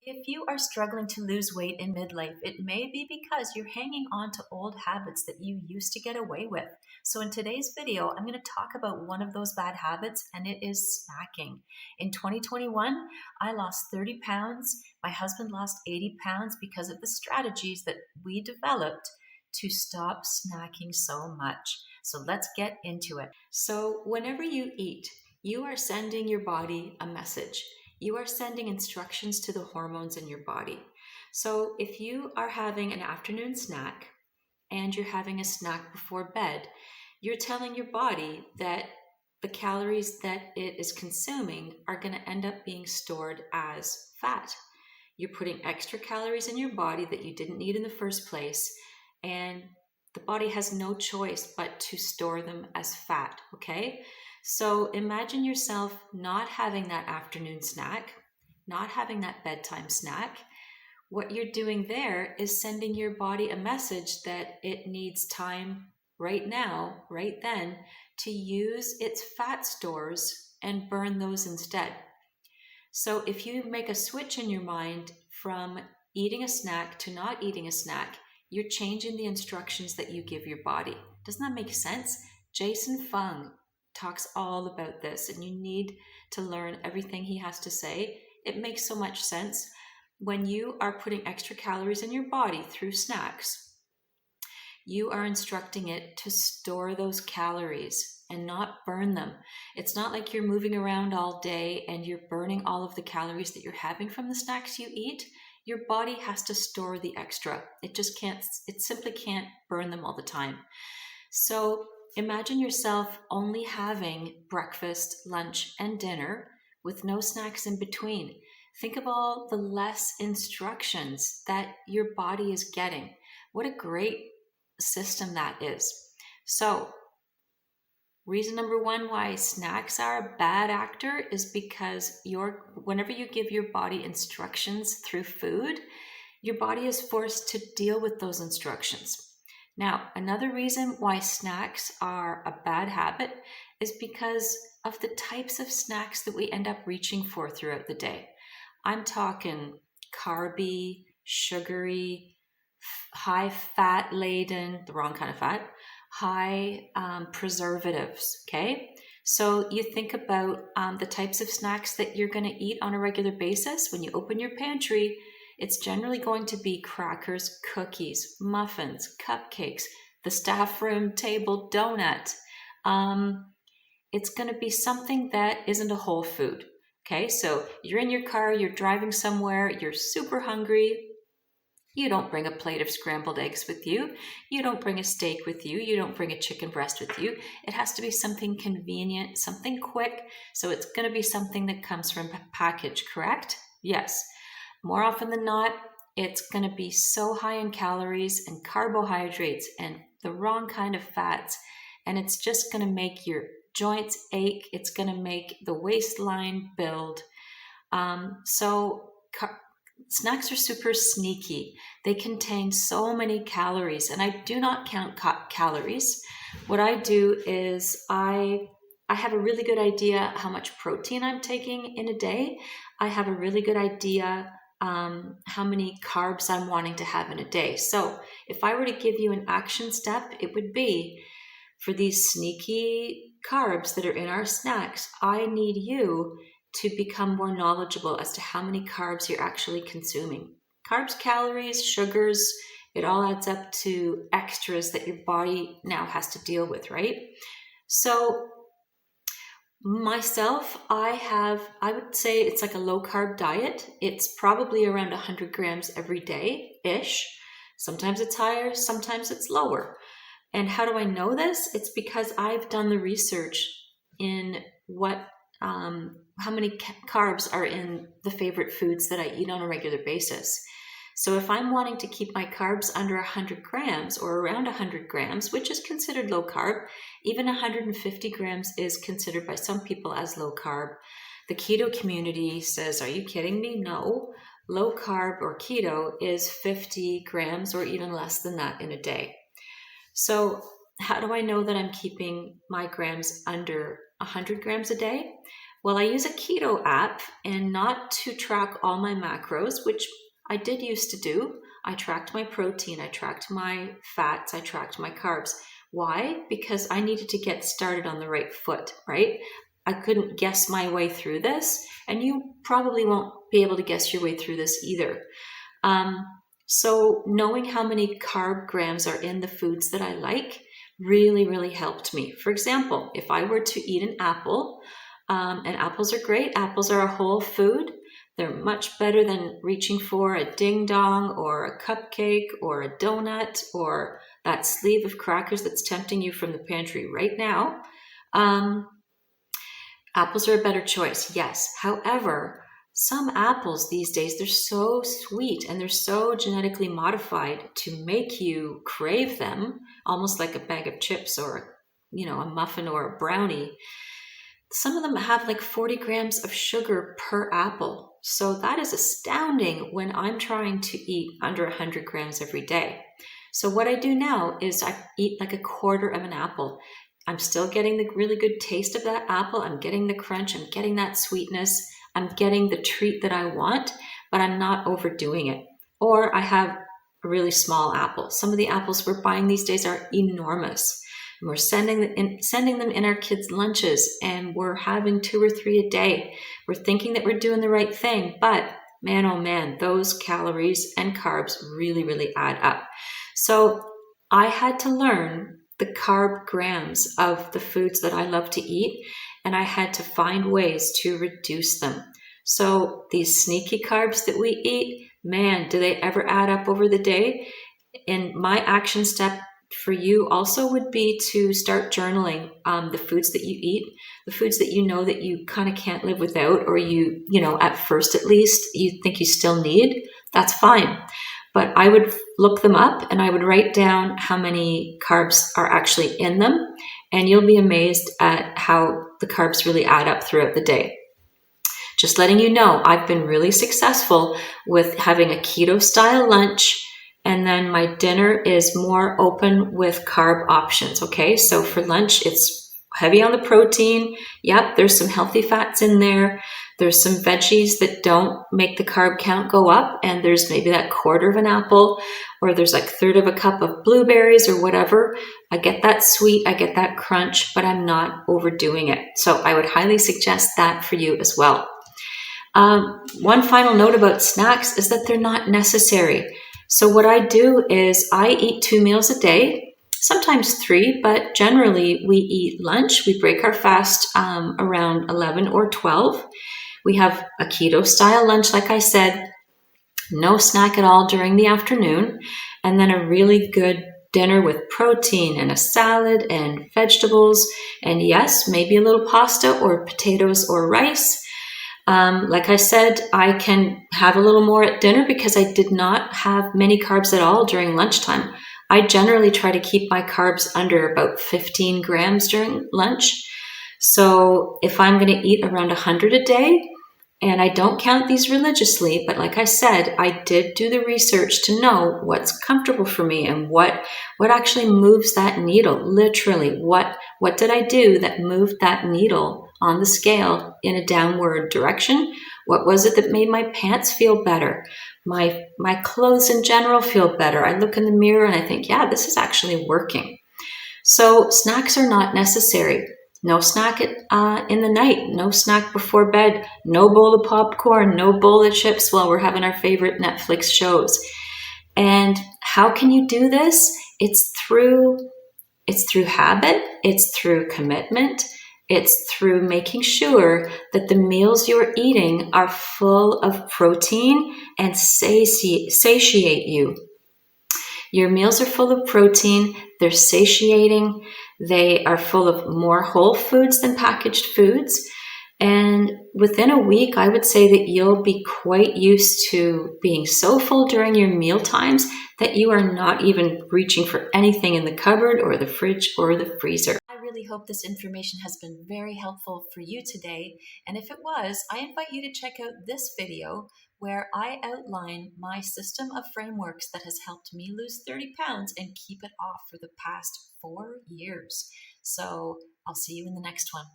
If you are struggling to lose weight in midlife, it may be because you're hanging on to old habits that you used to get away with. So in today's video, I'm going to talk about one of those bad habits, and it is snacking. In 2021, I lost 30 pounds. My husband lost 80 pounds because of the strategies that we developed to stop snacking so much. So let's get into it. So whenever you eat, you are sending your body a message. You are sending instructions to the hormones in your body. So if you are having an afternoon snack and you're having a snack before bed, you're telling your body that the calories that it is consuming are going to end up being stored as fat. You're putting extra calories in your body that you didn't need in the first place, and the body has no choice but to store them as fat, okay? So imagine yourself not having that afternoon snack, not having that bedtime snack. What you're doing there is sending your body a message that it needs time right now, right then, to use its fat stores and burn those instead. So if you make a switch in your mind from eating a snack to not eating a snack, you're changing the instructions that you give your body. Doesn't that make sense? Jason Fung talks all about this, and you need to learn everything he has to say. It makes so much sense. When you are putting extra calories in your body through snacks, you are instructing it to store those calories and not burn them. It's not like you're moving around all day and you're burning all of the calories that you're having from the snacks you eat. Your body has to store the extra. It simply can't burn them all the time. So imagine yourself only having breakfast, lunch, and dinner with no snacks in between. Think of all the less instructions that your body is getting. What a great system that is. So, reason number one why snacks are a bad actor is because whenever you give your body instructions through food, your body is forced to deal with those instructions. Now, another reason why snacks are a bad habit is because of the types of snacks that we end up reaching for throughout the day. I'm talking carby, sugary, high fat laden, the wrong kind of fat, high preservatives, okay? So you think about the types of snacks that you're going to eat on a regular basis. When you open your pantry, it's generally going to be crackers, cookies, muffins, cupcakes, the staff room table donut. It's going to be something that isn't a whole food. Okay, so you're in your car, you're driving somewhere, you're super hungry. You don't bring a plate of scrambled eggs with you. You don't bring a steak with you. You don't bring a chicken breast with you. It has to be something convenient, something quick. So it's going to be something that comes from a package, correct? Yes. More often than not, it's going to be so high in calories and carbohydrates and the wrong kind of fats. And it's just going to make your joints ache. It's going to make the waistline build. Snacks are super sneaky. They contain so many calories, and I do not count calories. What I do is I have a really good idea how much protein I'm taking in a day. I have a really good idea how many carbs I'm wanting to have in a day. So if I were to give you an action step, it would be for these sneaky carbs that are in our snacks, I need you to become more knowledgeable as to how many carbs you're actually consuming. Carbs, calories, sugars, it all adds up to extras that your body now has to deal with, right? So myself, I would say it's like a low carb diet. It's probably around 100 grams every day-ish. Sometimes it's higher, sometimes it's lower. And how do I know this? It's because I've done the research in how many carbs are in the favorite foods that I eat on a regular basis. So if I'm wanting to keep my carbs under 100 grams or around 100 grams, which is considered low carb, even 150 grams is considered by some people as low carb. The keto community says, are you kidding me? No. Low carb or keto is 50 grams or even less than that in a day. So how do I know that I'm keeping my grams under 100 grams a day? Well, I use a keto app, and not to track all my macros, which I did used to do. I tracked my protein, I tracked my fats, I tracked my carbs. Why? Because I needed to get started on the right foot, right? I couldn't guess my way through this, and you probably won't be able to guess your way through this either. Um, so knowing how many carb grams are in the foods that I like really, really helped me. For example, if I were to eat an apple, and apples are great, apples are a whole food. They're much better than reaching for a ding dong or a cupcake or a donut or that sleeve of crackers that's tempting you from the pantry right now. Apples are a better choice, yes. However, some apples these days, they're so sweet and they're so genetically modified to make you crave them, almost like a bag of chips or, a muffin or a brownie. Some of them have like 40 grams of sugar per apple. So that is astounding when I'm trying to eat under 100 grams every day. So what I do now is I eat like a quarter of an apple. I'm still getting the really good taste of that apple. I'm getting the crunch. I'm getting that sweetness. I'm getting the treat that I want, but I'm not overdoing it. Or I have a really small apple. Some of the apples we're buying these days are enormous. And we're sending them in our kids' lunches, and we're having 2 or 3 a day. We're thinking that we're doing the right thing, but man, oh man, those calories and carbs really, really add up. So I had to learn the carb grams of the foods that I love to eat, and I had to find ways to reduce them. So these sneaky carbs that we eat, man, do they ever add up over the day? And my action step for you also would be to start journaling the foods that you eat, the foods that you know that you kind of can't live without, or at first at least, you think you still need. That's fine. But I would look them up and I would write down how many carbs are actually in them. And you'll be amazed at how the carbs really add up throughout the day. Just letting you know, I've been really successful with having a keto style lunch, and then my dinner is more open with carb options. Okay, so for lunch, it's heavy on the protein. Yep, there's some healthy fats in there. There's some veggies that don't make the carb count go up, and there's maybe that quarter of an apple, or there's like 1/3 of a cup of blueberries or whatever. I get that sweet, I get that crunch, but I'm not overdoing it. So I would highly suggest that for you as well. One final note about snacks is that they're not necessary. So what I do is I eat 2 meals a day, sometimes 3, but generally we eat lunch. We break our fast around 11 or 12. We have a keto style lunch, like I said, no snack at all during the afternoon, and then a really good dinner with protein and a salad and vegetables, and yes, maybe a little pasta or potatoes or rice. Like I said, I can have a little more at dinner because I did not have many carbs at all during lunchtime. I generally try to keep my carbs under about 15 grams during lunch. So if I'm going to eat around 100 a day, and I don't count these religiously, but like I said, I did do the research to know what's comfortable for me and what actually moves that needle. Literally, what did I do that moved that needle on the scale in a downward direction? What was it that made my pants feel better? My clothes in general feel better. I look in the mirror and I think, yeah, this is actually working. So snacks are not necessary. No snack in the night, no snack before bed, no bowl of popcorn, no bowl of chips while we're having our favorite Netflix shows. And how can you do this? It's through habit, it's through commitment, it's through making sure that the meals you're eating are full of protein and satiate you. Your meals are full of protein, they're satiating, they are full of more whole foods than packaged foods. And within a week, I would say that you'll be quite used to being so full during your meal times that you are not even reaching for anything in the cupboard or the fridge or the freezer. I really hope this information has been very helpful for you today. And if it was, I invite you to check out this video where I outline my system of frameworks that has helped me lose 30 pounds and keep it off for the past 4 years. So I'll see you in the next one.